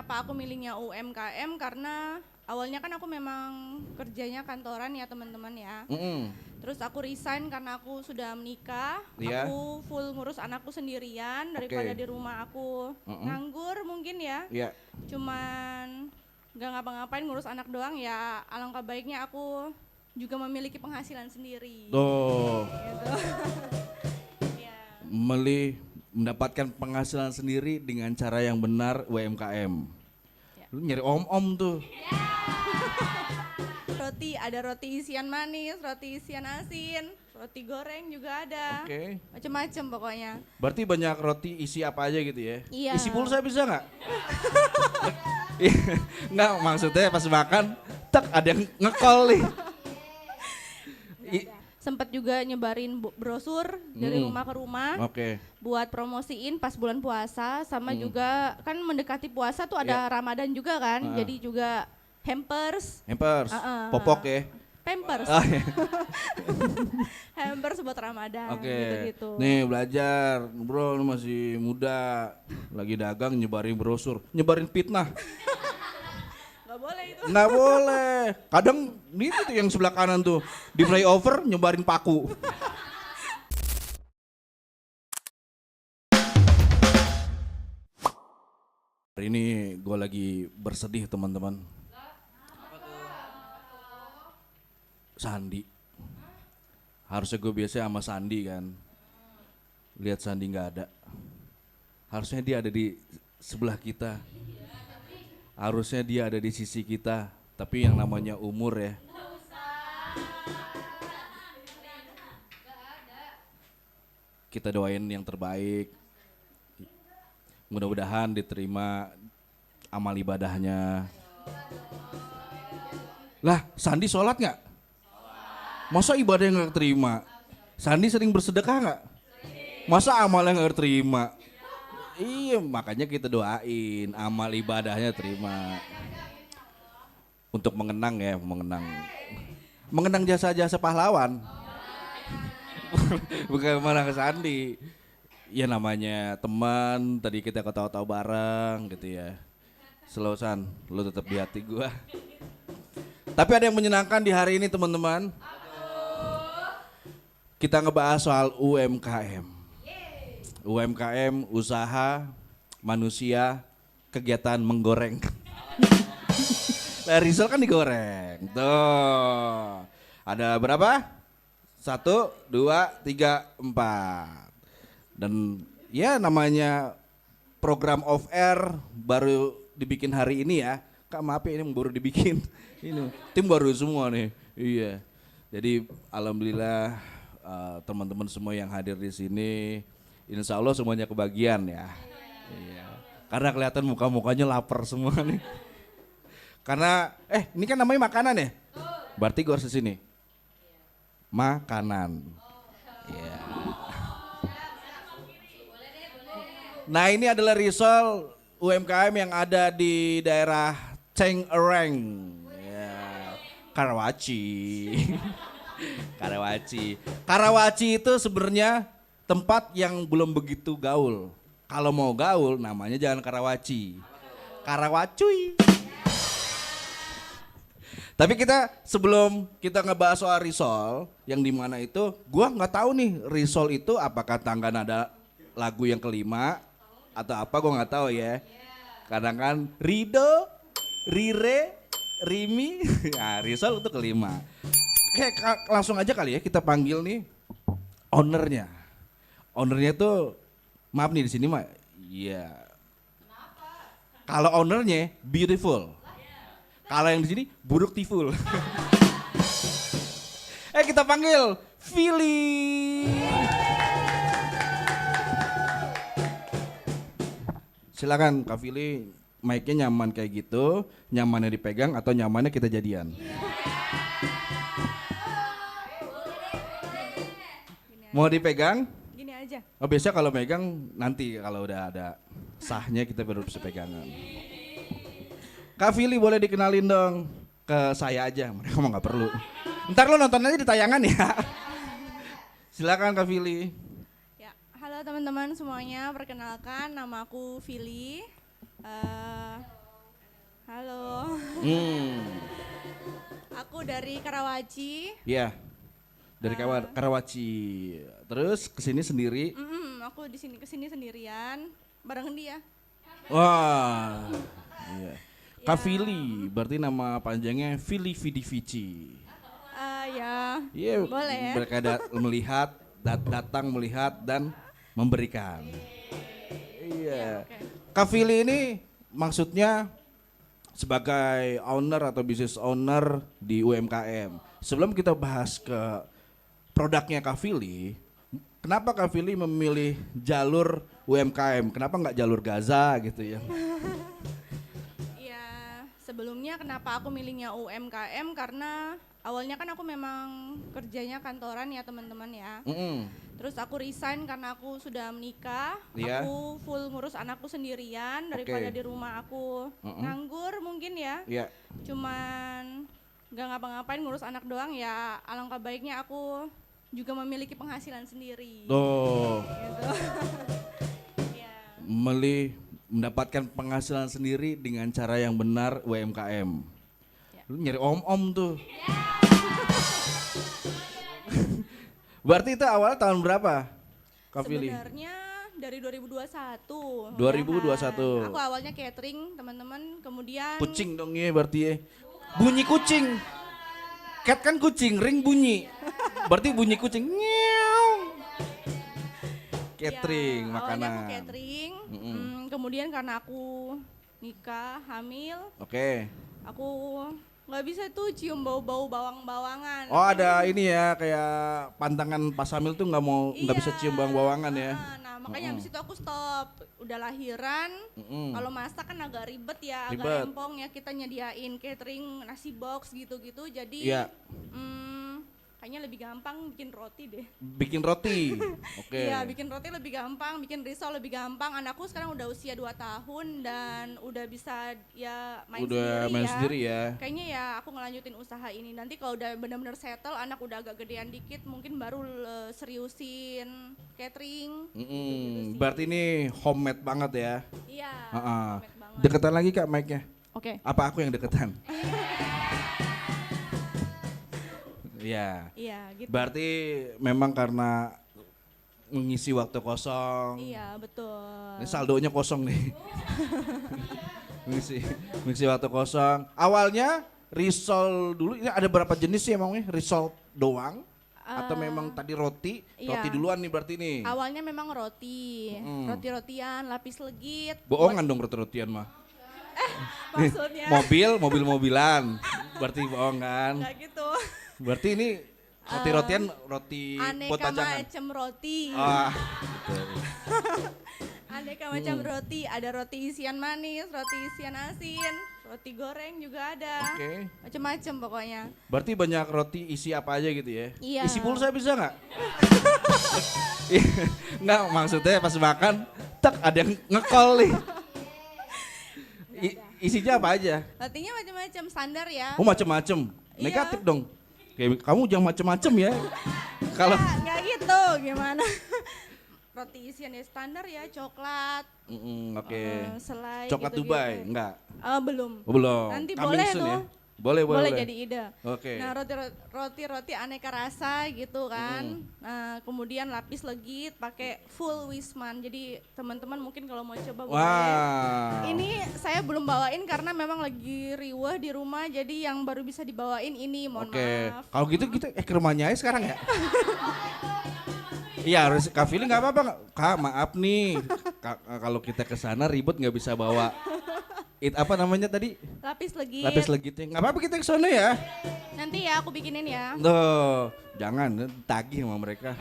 kenapa aku milihnya UMKM karena awalnya kan aku memang kerjanya kantoran ya teman-teman ya. Terus aku resign karena aku sudah menikah, Iya. aku full ngurus anakku sendirian daripada Oke. di rumah aku nganggur mungkin ya. Iya. Cuman nggak ngapa-ngapain ngurus anak doang ya, alangkah baiknya aku juga memiliki penghasilan sendiri. Tuh, Gitu. Ya. mendapatkan penghasilan sendiri dengan cara yang benar UMKM. Ya. Lu nyari om-om tuh. Roti, ada roti isian manis, roti isian asin, roti goreng juga ada. Oke. Macem-macem pokoknya. Berarti banyak roti isi apa aja gitu ya? Iya. Isi pulsa bisa nggak? Nggak, maksudnya pas makan, tak ada yang ngekol nih. Sempet juga nyebarin brosur dari rumah ke rumah Oke. buat promosiin pas bulan puasa, sama juga kan mendekati puasa tuh ada Ramadan juga kan, jadi juga hampers. Popok ya. Pampers. Ah, iya. Hampers buat Ramadan Oke. gitu-gitu. Nih belajar, bro, lu masih muda, lagi dagang nyebarin brosur, nyebarin fitnah. Gak boleh itu. Nggak boleh. Kadang itu tuh yang sebelah kanan tuh di flyover nyebarin paku. Hari ini gue lagi bersedih teman-teman. Sandi. Harusnya gue biasa sama Sandi kan. Lihat Sandi nggak ada. Harusnya dia ada di sebelah kita. Harusnya dia ada di sisi kita. Tapi yang namanya umur ya. Kita doain yang terbaik. Mudah-mudahan diterima amal ibadahnya. Lah, Sandi sholat nggak? Masa ibadahnya nggak terima? Sandi sering bersedekah nggak? Masa amalnya nggak terima? Iya, makanya kita doain amal ibadahnya terima. Untuk mengenang ya, mengenang jasa-jasa pahlawan. Bukan malah ke Sandi. Ya namanya teman, tadi kita ketawa-tawa bareng gitu ya. Slow San, lu tetap di hati gua. Tapi ada yang menyenangkan di hari ini teman-teman. Kita ngebahas soal UMKM. UMKM, usaha, manusia, kegiatan menggoreng. Nah, Rizal kan digoreng. Tuh. Ada berapa? 1, 2, 3, 4. Dan ya namanya program off air baru dibikin hari ini ya. Kak maaf ya ini baru dibikin. Ini tim baru semua nih. Iya. Jadi alhamdulillah teman-teman semua yang hadir di sini, insya Allah semuanya kebagian ya. Iya. Karena kelihatan muka-mukanya lapar semua nih. Karena ini kan namanya makanan ya. Berarti gue harus kesini. Makanan. Iya. Nah ini adalah risol UMKM yang ada di daerah Cengeng, ya, Karawaci. Karawaci itu sebenarnya tempat yang belum begitu gaul. Kalau mau gaul namanya jangan Karawaci, Karawacuy. Tapi kita sebelum kita ngebahas soal risol yang dimana itu, gua nggak tahu nih risol itu apakah tangga nada lagu yang kelima atau apa gue nggak tahu ya. Kadang kan Rido, Rire, Rimi, ya risol itu kelima. Oke, langsung aja kali ya kita panggil nih ownernya. Ownernya tuh maaf nih di sini mah, iya. Kalau ownernya beautiful. Kalau yang di sini buruk tiful. Kita panggil Fili. Silakan Kak Fili, mic-nya nyaman kayak gitu, nyamannya dipegang atau nyamannya kita jadian? Mau dipegang? Gini aja. Oh biasa kalau megang nanti kalau udah ada sahnya kita baru bisa pegangan. Kak Fili boleh dikenalin dong ke saya aja, mereka mau nggak perlu. Ntar lo nonton aja di tayangan ya. Silakan Kak Fili. Ya, halo teman-teman semuanya, perkenalkan nama aku Fili. Hmm, Aku dari Karawaci. ya dari Karawaci. Terus kesini sendiri. Aku di sini kesini sendirian bareng dia. Wah, iya. Kak Ya. Fili, berarti nama panjangnya Fili Vidi Vici. Ya, Iya, boleh ya. mereka melihat, datang melihat dan memberikan. Iya. Oke. Kak Fili ini maksudnya sebagai owner atau business owner di UMKM. Sebelum kita bahas ke produknya Kak Fili, kenapa Kak Fili memilih jalur UMKM? Kenapa nggak jalur Gaza gitu ya? Ya, sebelumnya kenapa aku milihnya UMKM karena awalnya kan aku memang kerjanya kantoran ya teman-teman ya. Terus aku resign karena aku sudah menikah. Iya. Aku full ngurus anakku sendirian daripada di rumah aku nganggur mungkin ya. Iya. Cuman gak ngapa-ngapain ngurus anak doang ya. Alangkah baiknya aku juga memiliki penghasilan sendiri. Tuh, Gitu. Ya. mendapatkan penghasilan sendiri dengan cara yang benar UMKM. Ya. Lu nyari om-om tuh. Berarti itu awalnya tahun berapa, Kak Fili? Sebenarnya dari 2021. 2021. Aku awalnya catering teman-teman, kemudian Kucing dong ya berarti ya. Bunyi kucing. Cat kan kucing, ring bunyi. Berarti bunyi kucing. Nyew. Catering, ya, makanan. Awalnya aku catering, kemudian karena aku nikah, hamil, Oke. aku nggak bisa tuh cium bau-bau bawang-bawangan. Oh ada ini ya kayak pantangan pas hamil tuh nggak bisa cium bawang-bawangan ya. Nah makanya habis itu aku stop. Udah lahiran, kalau masak kan agak ribet ya, agak Ribet. rempong ya, kita nyediain catering nasi box gitu-gitu. Jadi Iya. kayaknya lebih gampang bikin roti deh. Bikin roti. Oke. Iya, bikin roti lebih gampang, bikin risol lebih gampang. Anakku sekarang udah usia 2 tahun dan udah bisa ya main Udah sendiri main ya. sendiri ya. Kayaknya ya aku ngelanjutin usaha ini. Nanti kalau udah benar-benar settle, anak udah agak gedean dikit, mungkin baru seriusin catering. Berarti ini homemade banget ya. Iya. Heeh. Homemade banget. Deketan lagi Kak mic-nya. Oke. Apa aku yang deketan? Iya. Iya, gitu. Berarti memang karena mengisi waktu kosong. Iya, betul. Ini saldonya kosong nih. mengisi waktu kosong. Awalnya risol dulu, ini ada berapa jenis sih emangnya? Risol doang? Atau memang tadi roti? iya. Roti duluan nih berarti nih. Awalnya memang roti, roti-rotian, lapis legit. Bohongan dong roti-rotian mah. Maksudnya Mobil-mobilan. Berarti bohong kan? nggak gitu. Berarti ini roti-rotian roti buat Aneka pajangan. macam roti. Ah, betul. Aneka macam roti, ada roti isian manis, roti isian asin, roti goreng juga ada. Oke. Macam-macam pokoknya. Berarti banyak roti isi apa aja gitu ya? Iya. Isi pulsa bisa nggak? Nggak, maksudnya pas makan, tak ada yang ngekol nih. Isinya apa aja? Rotinya macam-macam, standar ya. Oh macem-macem, Iya. negatif dong. Kayak kamu jangan macem-macem ya. Kalau Nggak gitu, gimana? Roti isian ya standar ya, coklat, oke. selai Coklat gitu-gitu. Dubai, enggak? Belum. Oh, belum. Nanti Coming boleh soon tuh. ya? Boleh. Boleh jadi ide. Oke. Nah roti aneka rasa gitu kan. Nah kemudian lapis legit pakai full Wisman. Jadi teman-teman mungkin kalau mau coba boleh. Wah. Ini saya belum bawain karena memang lagi riweh di rumah. Jadi yang baru bisa dibawain ini. Mohon Oke. maaf. Kalau gitu kita ke rumahnya aja sekarang ya. Iya, harus Kak Fili nggak apa-apa nggak? Kak, maaf nih. Kalau kita ke sana ribet nggak bisa bawa apa namanya tadi? Lapis legit. Lapis legitnya. Nggak apa-apa kita ke sana ya. Nanti ya aku bikinin ya. Tuh, jangan tagih sama mereka.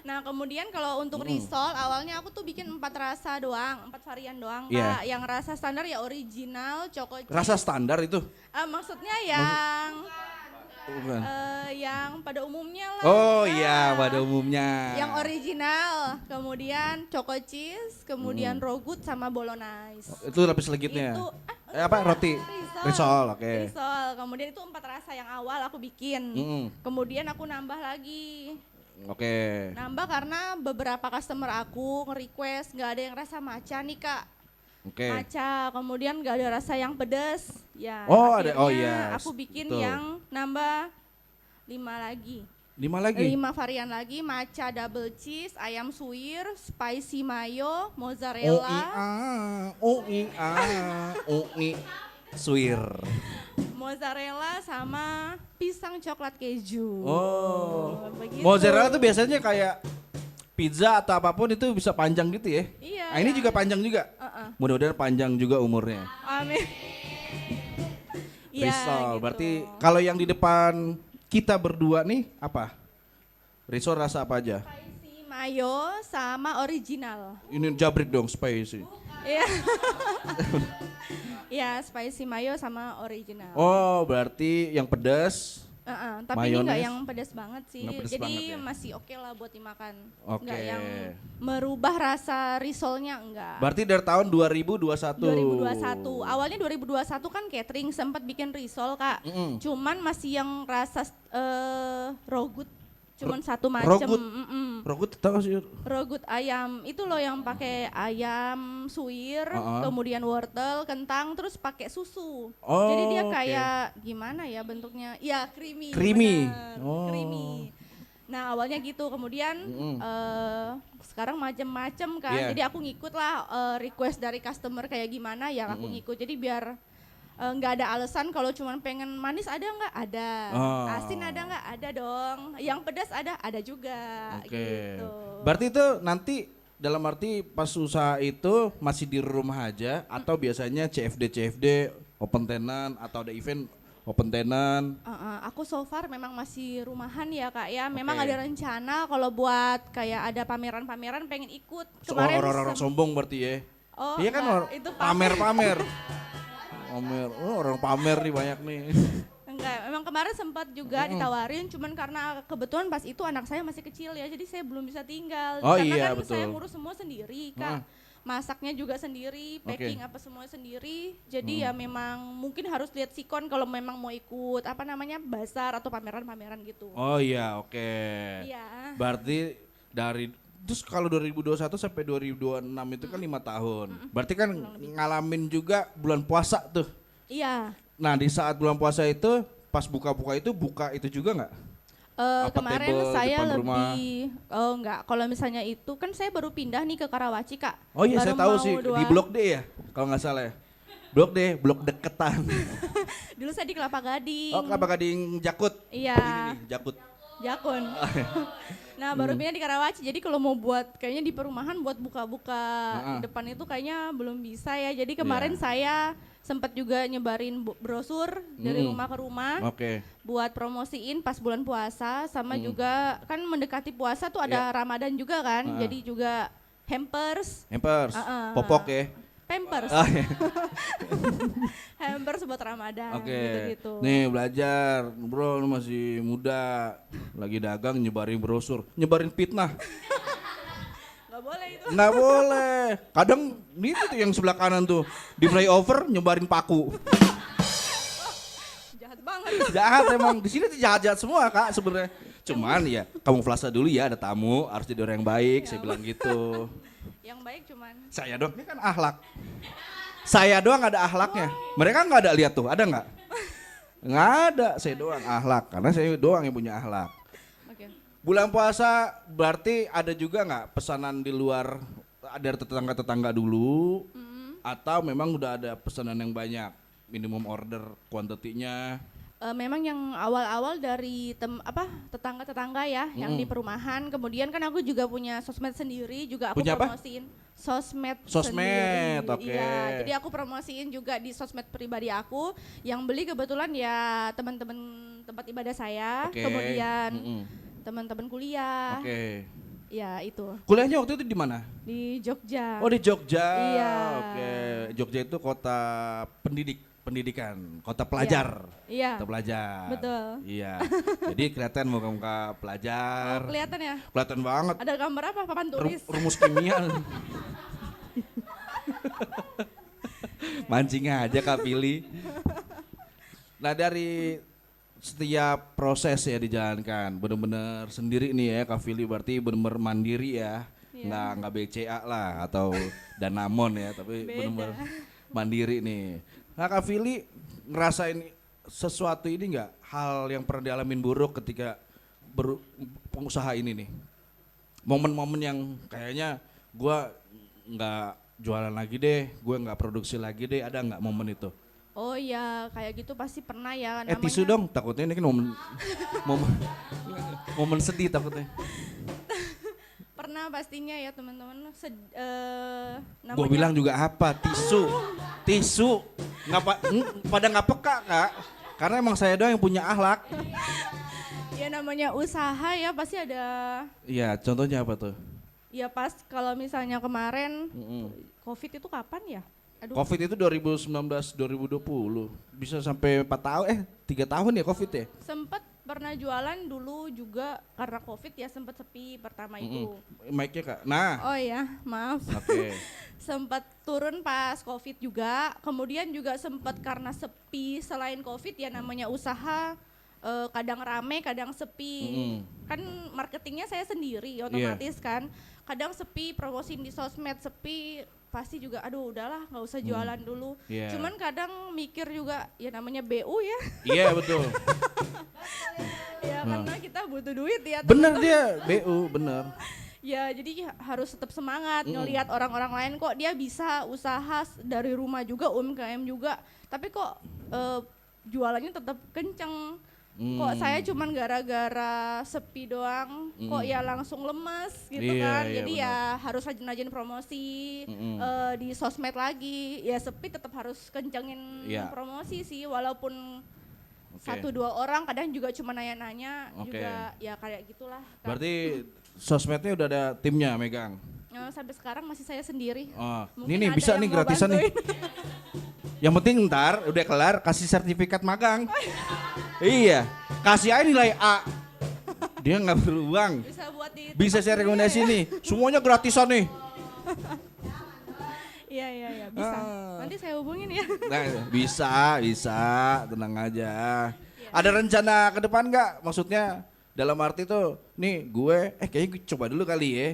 Nah kemudian kalau untuk risol awalnya aku tuh bikin 4 rasa doang, 4 varian doang Iya. Kak. Yang rasa standar ya original, choco chip. Rasa standar itu. Maksudnya yang Bukan. yang pada umumnya lah. Oh iya, pada umumnya. Yang original, kemudian choco cheese, kemudian raw good sama bolognese. Itu lapis legitnya. Itu Apa roti? Risol, oke. Risol. Kemudian itu 4 rasa yang awal aku bikin. Kemudian aku nambah lagi. Oke. Nambah karena beberapa customer aku nge-request nggak ada yang rasa matcha nih Kak. Oke. Matcha, kemudian gak ada rasa yang pedas. Ya, Oh, ada. Oh, akhirnya iya. aku bikin Betul. yang nambah 5 lagi. 5 lagi. 5 varian lagi, matcha double cheese, ayam suwir, spicy mayo, Oh mozzarella, suwir. mozzarella sama pisang coklat keju. Oh. Begitu. Mozzarella tuh biasanya kayak pizza atau apapun itu bisa panjang gitu ya? Iya. Nah, ini juga panjang juga. Mudah-mudahan panjang juga umurnya. Amin. Iya, Risol, gitu. berarti kalau yang di depan kita berdua nih apa? Risol rasa apa aja? Spicy mayo sama original. Ini jabrik dong, spicy. Iya. Iya, spicy mayo sama original. Oh, berarti yang pedas. Tapi ini nggak mayones. yang pedas banget sih. Nggak pedas Jadi banget ya? masih oke lah buat dimakan. Oke. Nggak yang merubah rasa risolnya enggak. Berarti dari tahun 2021. 2021. Awalnya 2021 kan catering sempat bikin risol, Kak. Cuman masih yang rasa raw good. Cuman satu macam. Rogut. Rogut tahu sih. Rogut ayam itu loh yang pakai ayam suwir, kemudian wortel, kentang, terus pakai susu. Oh, Jadi dia oke. kayak gimana ya bentuknya? Ya creamy. Creamy. benar, Oh. Creamy. Nah awalnya gitu, kemudian sekarang macem-macem kan. Iya. Jadi aku ngikut lah request dari customer kayak gimana, ya aku ngikut. Jadi biar nggak ada alasan kalau cuma pengen manis ada nggak? Ada. Oh. Asin ada nggak? Ada dong. Yang pedas ada juga. Oke. Gitu. Berarti itu nanti dalam arti pas usaha itu masih di rumah aja atau biasanya CFD open tenant atau ada event open tenant? Aku so far memang masih rumahan ya Kak ya. Memang Oke. ada rencana kalau buat kayak ada pameran-pameran pengen ikut. Orang-orang sombong berarti ya? Oh, Iya kan enggak, itu pamer-pamer. Orang pamer nih banyak nih. Enggak, memang kemarin sempat juga ditawarin, cuman karena kebetulan pas itu anak saya masih kecil ya, jadi saya belum bisa tinggal. Oh Karena iya, kan betul. saya ngurus semua sendiri Kak. Masaknya juga sendiri, packing apa semua sendiri. Jadi ya memang mungkin harus lihat sikon kalau memang mau ikut apa namanya bazar atau pameran-pameran gitu. Oh iya, oke. Iya. Berarti terus kalau 2021 sampai 2026 itu kan 5 tahun. Berarti kan ngalamin juga bulan puasa tuh. Iya. Nah, di saat bulan puasa itu pas buka-buka itu buka itu juga nggak? Apa Kemarin table saya depan rumah? enggak, kalau misalnya itu kan saya baru pindah nih ke Karawaci Kak. Oh iya, Baru saya tahu mau sih di Blok D ya, kalau nggak salah ya. Blok D, blok deketan. Dulu saya di Kelapa Gading. Oh, Kelapa Gading Jakut. Iya. Ini nih, Jakut. Jakun. Nah baru pindah di Karawaci, jadi kalau mau buat kayaknya di perumahan buat buka-buka di depan itu kayaknya belum bisa ya. Jadi kemarin saya sempat juga nyebarin brosur dari rumah ke rumah Oke. buat promosiin pas bulan puasa, sama juga kan mendekati puasa tuh ada Ramadan juga kan, jadi juga hampers, Popok ya. pampers, Ah, iya. hampers buat Ramadan Oke. gitu-gitu. Nih belajar, bro, lu masih muda, lagi dagang nyebarin brosur, nyebarin fitnah. Nggak boleh itu. Nggak boleh. Kadang itu tuh yang sebelah kanan tuh di flyover nyebarin paku. Jahat banget tuh. Jahat emang, di sini tuh jahat-jahat semua kak sebenarnya. Cuman ya kamuflase dulu ya, ada tamu harus jadi orang yang baik, saya bilang gitu. Yang baik cuman Saya doang, ini kan akhlak. Saya doang ada akhlaknya. Mereka nggak ada lihat tuh, ada nggak? Nggak ada, saya doang akhlak. Karena saya doang yang punya akhlak. oke. Bulan puasa berarti ada juga nggak pesanan di luar dari tetangga-tetangga dulu? Atau memang udah ada pesanan yang banyak? Minimum order kuantitinya? Memang yang awal-awal dari tetangga-tetangga ya yang di perumahan. Kemudian kan aku juga punya sosmed sendiri, juga aku Punya apa? promosiin sosmed Sosmed, sendiri. oke. Iya, jadi aku promosiin juga di sosmed pribadi aku. Yang beli kebetulan ya teman-teman tempat ibadah saya, Oke. kemudian teman-teman kuliah. Oke. Ya itu Kuliahnya waktu itu di mana? di Jogja. Oh di Jogja. Iya. Oke. Jogja itu kota pendidikan, kota pelajar. Iya. Kota pelajar. Betul. Iya. Jadi kelihatan muka-muka pelajar. Kelihatan ya? Kelihatan banget. Ada gambar apa? Papan tulis. Rumus kimia. Mancing aja Kak Pili. Nah dari setiap proses ya dijalankan benar-benar sendiri nih ya Kak Pili, berarti benar-benar mandiri ya. nggak BCA lah atau Danamon ya, tapi Beda. benar-benar mandiri nih. Nah Kak Fili ngerasain sesuatu ini nggak, hal yang pernah dialamin buruk ketika pengusaha ini nih? Momen-momen yang kayaknya gue nggak jualan lagi deh, gue nggak produksi lagi deh, ada nggak momen itu? Oh iya, kayak gitu pasti pernah ya. Tisu dong, takutnya ini kan momen, momen sedih takutnya. Pernah pastinya ya teman-teman. Gue bilang juga apa, tisu, pada nggak peka Kak, karena emang saya doang yang punya akhlak. Ya namanya usaha ya pasti ada. Iya, contohnya apa tuh? Ya pas kalau misalnya kemarin COVID itu kapan ya? Aduh. COVID itu 2019-2020, bisa sampai 4 tahun, 3 tahun ya COVID ya? Sempet pernah jualan dulu juga karena COVID ya sempet sepi pertama itu. Mic-nya Kak, nah. Oh ya, maaf. Oke. Sempat turun pas COVID juga, kemudian juga sempat karena sepi selain COVID ya namanya usaha kadang rame, kadang sepi. Kan marketingnya saya sendiri otomatis kan. Kadang sepi, promosiin di sosmed sepi, pasti juga aduh udahlah nggak usah jualan dulu. Cuman kadang mikir juga ya namanya BU ya. Iya betul. Ya karena kita butuh duit ya. Bener dia, BU bener. Ya jadi harus tetap semangat ngelihat orang-orang lain kok dia bisa usaha dari rumah juga, UMKM juga. Tapi kok jualannya tetap kenceng. Kok saya cuman gara-gara sepi doang, kok ya langsung lemes gitu kan. Jadi ya harus rajin-rajin promosi di sosmed lagi. Ya sepi tetap harus kencengin promosi sih, walaupun 1-2 orang kadang juga cuma nanya-nanya juga ya kayak gitulah. Berarti sosmednya udah ada timnya megang? Sampai sekarang masih saya sendiri. Ini nih bisa nih gratisan nih. Yang penting ntar udah kelar kasih sertifikat magang. Iya, kasih aja nilai A. Dia nggak perlu uang. Bisa saya rekomendasi nih, semuanya gratisan nih. Iya bisa. Nanti saya hubungin ya. Nah, bisa, tenang aja. Ada rencana ke depan nggak? Maksudnya dalam arti tuh, nih gue, kayaknya coba dulu kali ya.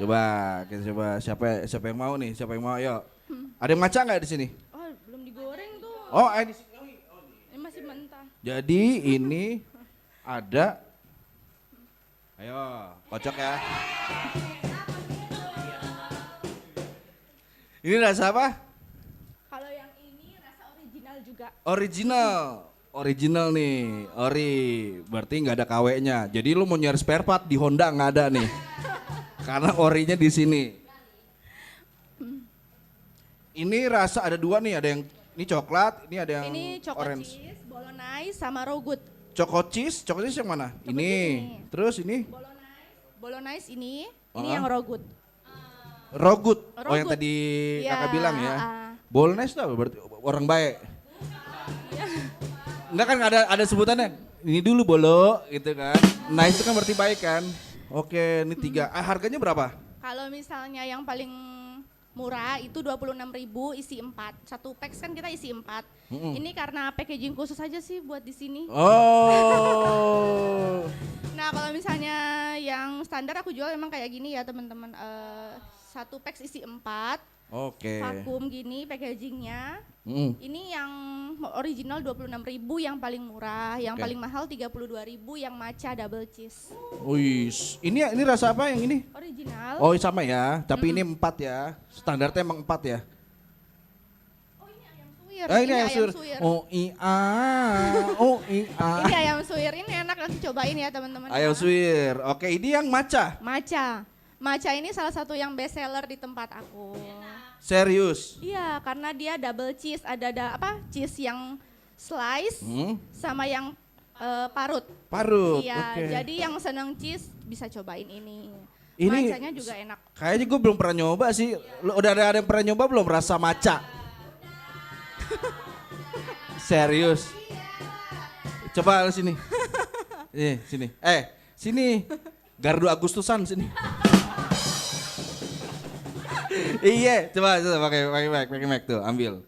Coba, kita coba siapa yang mau nih? Siapa yang mau? Ayo. Ada yang maca nggak di sini? Oh, belum digoreng tuh. Oh, di sini. Ini masih mentah. Jadi ini ada. Ayo, kocok ya. Ini rasa apa? Kalau yang ini rasa original juga. Original nih, ori. Berarti nggak ada KW-nya. Jadi lu mau nyari spare part di Honda nggak ada nih. Karena orinya di sini. Ini rasa ada 2 nih, ada yang ini coklat, ini ada yang ini orange. Cheese, bolognese sama raw good. Choco cheese yang mana? Ini. Terus ini? Bolognese ini yang raw good. Raw good. Raw Yang good. tadi Ya, kakak bilang ya. Bolognese tuh berarti orang baik. Enggak kan ada sebutannya. Ini dulu bolo gitu kan. Nice itu kan berarti baik kan. Oke, ini 3. Harganya berapa? Kalau misalnya yang paling murah itu 26.000 isi 4. Satu packs kan kita isi 4. Ini karena packaging khusus aja sih buat di sini. Oh. Nah, kalau misalnya yang standar aku jual memang kayak gini ya, teman-teman. Satu packs isi 4. Oke. Vakum gini packagingnya. Ini yang original 26.000 yang paling murah, yang paling mahal 32.000 yang matcha double cheese. Wih, ini rasa apa yang ini? Original. Oh sama ya, tapi ini 4 ya. Standarnya emang 4 ya. Oh ini ayam suwir. Ini ayam suwir. Ini ayam suwir, ini enak nanti cobain ya teman-teman. Ayam suwir. Oke, ini yang matcha. Matcha ini salah satu yang best seller di tempat aku. Serius? Iya, karena dia double cheese, ada cheese yang slice sama yang parut. Iya, jadi yang seneng cheese bisa cobain ini. Matchanya juga enak. Kayaknya gue belum pernah nyoba sih. Udah ada yang pernah nyoba belum rasa matcha? Serius? Coba sini. Sini. Sini. Gardu Agustusan sini. Iya, coba pakai mic tuh, ambil.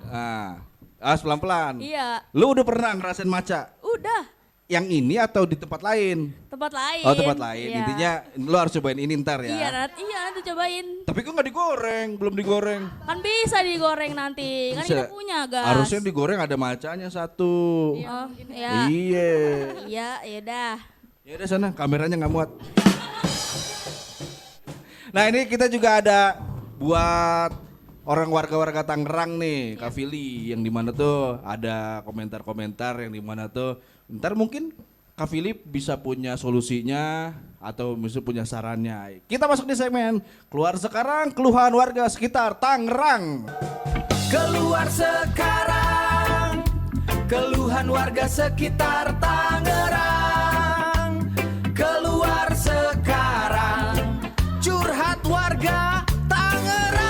Nah, pelan-pelan. Iya. Lu udah pernah ngerasain matcha? Udah. yang ini atau di tempat lain? Tempat lain. Oh tempat lain, Iya. intinya lo harus cobain ini ntar ya. Iya nanti cobain. Tapi kok nggak digoreng, belum digoreng. Kan bisa digoreng nanti, kan Bisa. kita punya gas. Harusnya digoreng ada macanya satu. Oh, ya. Iya. Iya, yaudah. Ya udah sana, kameranya nggak muat. Nah ini kita juga ada buat orang warga-warga Tangerang nih, Kak Fili, yang dimana tuh ada komentar-komentar yang dimana tuh ntar mungkin Kak Fili bisa punya solusinya atau bisa punya sarannya. Kita masuk di segmen keluar sekarang keluhan warga sekitar Tangerang. Keluar sekarang, keluhan warga sekitar Tangerang. Keluar sekarang, curhat warga Tangerang.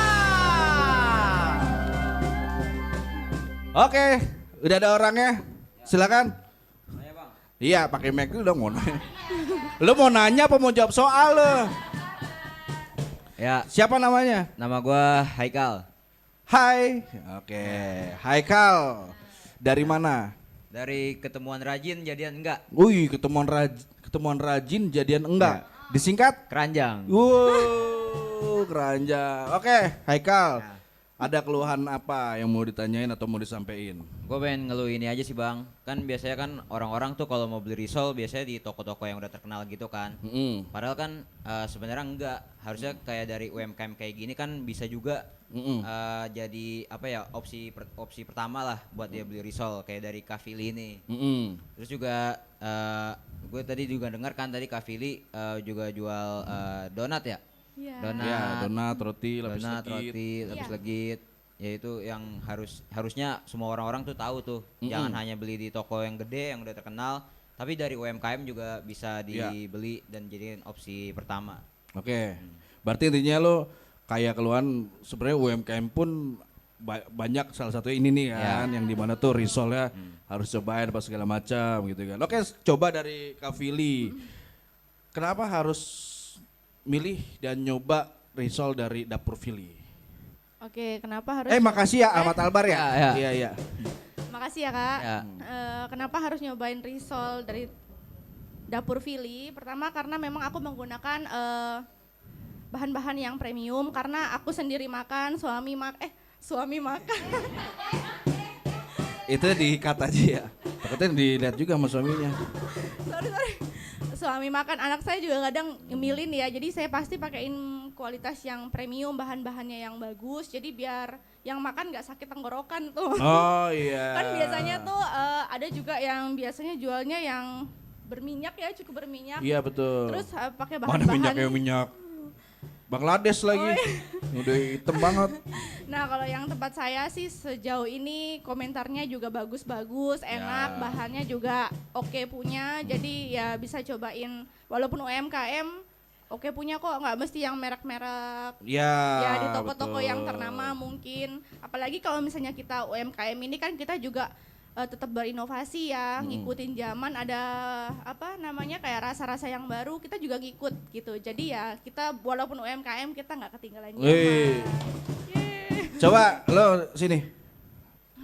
Oke, udah ada orangnya. Silakan. Iya, pakai mic dulu dong mau nanya. Lu mau nanya apa mau jawab soal lo? Ya, Siapa namanya? nama gua Haikal Hai. Oke, Haikal. Dari mana? dari ketemuan rajin jadian enggak Wih, ketemuan rajin jadian enggak. Disingkat? keranjang. Wow, keranjang. Oke, Haikal. Ya. Ada keluhan apa yang mau ditanyain atau mau disampaikan? Gue pengen ngeluh ini aja sih bang. Kan biasanya kan orang-orang tuh kalau mau beli risol biasanya di toko-toko yang udah terkenal gitu kan. Padahal kan sebenarnya enggak. Harusnya kayak dari UMKM kayak gini kan bisa juga jadi apa ya opsi pertama lah buat dia beli risol kayak dari Kafili ini. Terus juga gue tadi juga dengar kan tadi Kafili juga jual donat ya. Iya. Donat, roti, lapis Donat, legit. roti, lapis Iya. legit. Ya itu yang harusnya semua orang-orang tuh tahu tuh. Jangan hanya beli di toko yang gede yang udah terkenal, tapi dari UMKM juga bisa Iya. dibeli dan jadiin opsi pertama. Oke. Berarti intinya lo kayak keluhan sebenarnya UMKM pun banyak salah satu ini nih kan yang dimana tuh risolnya harus cobain apa segala macam gitu kan. Oke, coba dari Kak Fili. Kenapa harus milih dan nyoba risol dari Dapur Fili? Oke, kenapa harus? Makasih ya Ahmad Albar ya. Ya. Iya iya. Makasih ya kak. Ya. Kenapa harus nyobain risol dari Dapur Fili? Pertama karena memang aku menggunakan bahan-bahan yang premium karena aku sendiri makan, suami makan. Itu dikat aja ya. Takutnya dilihat juga sama suaminya. sorry. Suami makan, anak saya juga kadang ngemilin ya. Jadi saya pasti pakaiin kualitas yang premium, bahan-bahannya yang bagus. Jadi biar yang makan nggak sakit tenggorokan tuh. Oh iya. Kan biasanya tuh ada juga yang biasanya jualnya yang berminyak ya, cukup berminyak. Iya betul. Terus pakai Mana bahan-bahan. minyak kayak minyak Bangladesh lagi. Udah hitam banget. Nah kalau yang tempat saya sih sejauh ini komentarnya juga bagus-bagus, enak, bahannya juga oke punya. Jadi ya bisa cobain walaupun UMKM oke punya kok, nggak mesti yang merek-merek. Ya, Ya di toko-toko betul. yang ternama mungkin. Apalagi kalau misalnya kita UMKM ini kan kita juga tetap berinovasi ya, ngikutin zaman, ada apa namanya kayak rasa-rasa yang baru kita juga ngikut gitu. Jadi ya kita walaupun UMKM kita nggak ketinggalan zaman. Wih. Coba lo sini.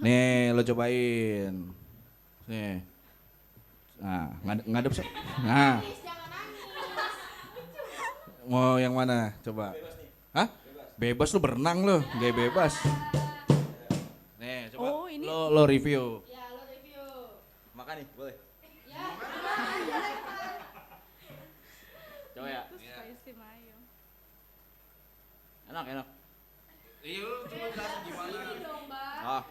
Nih lo cobain. Nih. Nah, ngadep sih. Nah. Mau yang mana? Coba. Hah? Bebas lu berenang lo, gak bebas. Nih, coba. Oh, ini. Lo review. Makan nih, boleh? Coba ya. Spicy mayo. Enak. Iya, coba jelasin gimana. Oh.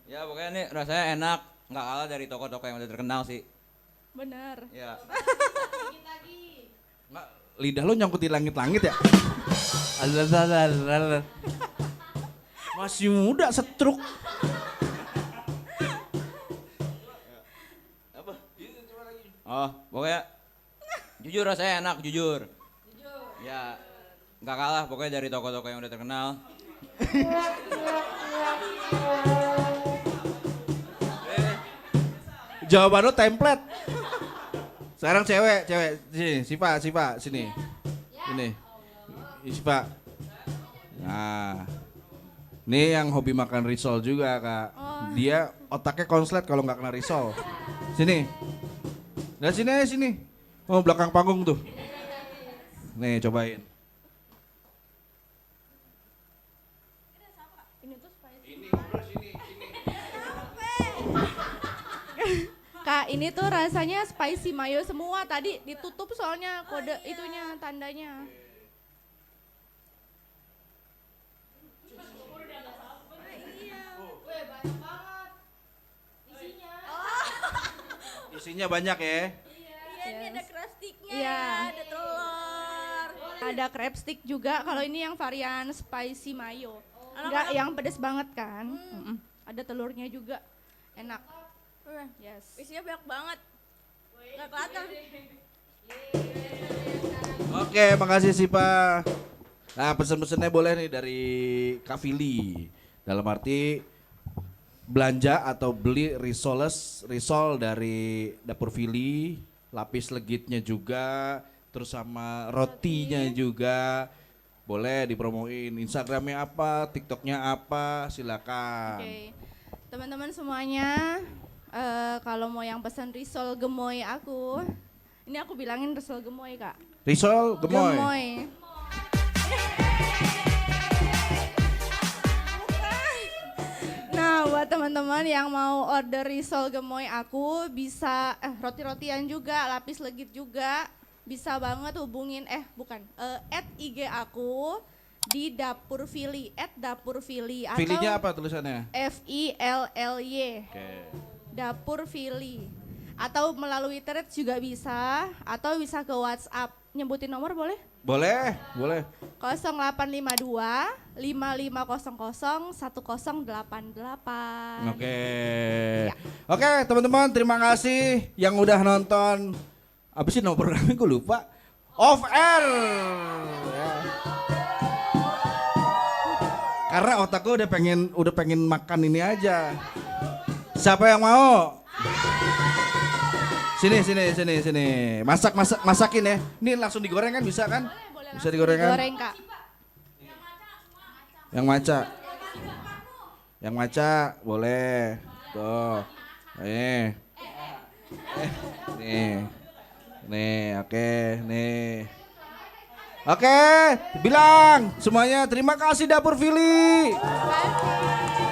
Ya pokoknya nih rasanya enak, nggak kalah dari toko-toko yang udah terkenal sih. Bener. Ya. Nggak, lidah lo nyangkut di langit-langit ya? Masih muda setruk. Oh, pokoknya jujur rasanya enak, jujur. Ya, nggak kalah pokoknya dari toko-toko yang udah terkenal. Jawaban lo template. Sekarang cewek, sini, Sipa, sini. Ini. Sipa. Nah. Ini yang hobi makan risol juga, Kak. Dia otaknya konslet kalau nggak kena risol. Sini. Nah sini aja sini. Oh belakang panggung tuh. Nih cobain. Kak, ini tuh rasanya spicy mayo semua. Tadi ditutup soalnya kode itunya, tandanya. Isinya banyak ya. Iya, ini ada crab sticknya Iya. ya, ada telur. Ada crab stick juga. Kalau ini yang varian spicy mayo. Enggak Anak-anak- yang pedes banget kan. Mm-mm. Ada telurnya juga. Enak. Yes. Isinya banyak banget. Nggak kelihatan. Oke, makasih Sipa. Nah, pesen-pesennya boleh nih dari Kak Fili. Dalam arti belanja atau beli risol dari Dapur Fili, lapis legitnya juga, terus sama rotinya juga. Boleh dipromoin Instagramnya apa, TikToknya apa, silakan. Oke. Teman-teman semuanya, kalau mau yang pesan risol gemoy aku, ini aku bilangin risol gemoy, Kak. Risol gemoy. Gemoy. Nah, buat teman-teman yang mau order risol gemoy aku bisa roti-rotian juga, lapis legit juga. Bisa banget hubungin @IG aku di Dapur Fili, @Dapur Fili atau Filinya apa tulisannya? FILLY. Oke. Dapur Fili. Atau melalui threads juga bisa atau bisa ke WhatsApp. Nyebutin nomor boleh? Boleh, boleh. 0852 5500 1088. Oke. Ya. Oke, teman-teman, terima kasih yang udah nonton. Apa sih nomor programnya gue lupa. Off air. Ya. Karena otak gue udah pengen makan ini aja. Siapa yang mau? Sini. Masakin ya. Ini langsung digoreng kan bisa kan? Boleh Bisa digoreng kan? Goreng, Kak. Yang maca. Yang maca boleh. Tuh. Nih, oke, nih. Oke, bilang semuanya terima kasih Dapur Fili. Terima kasih.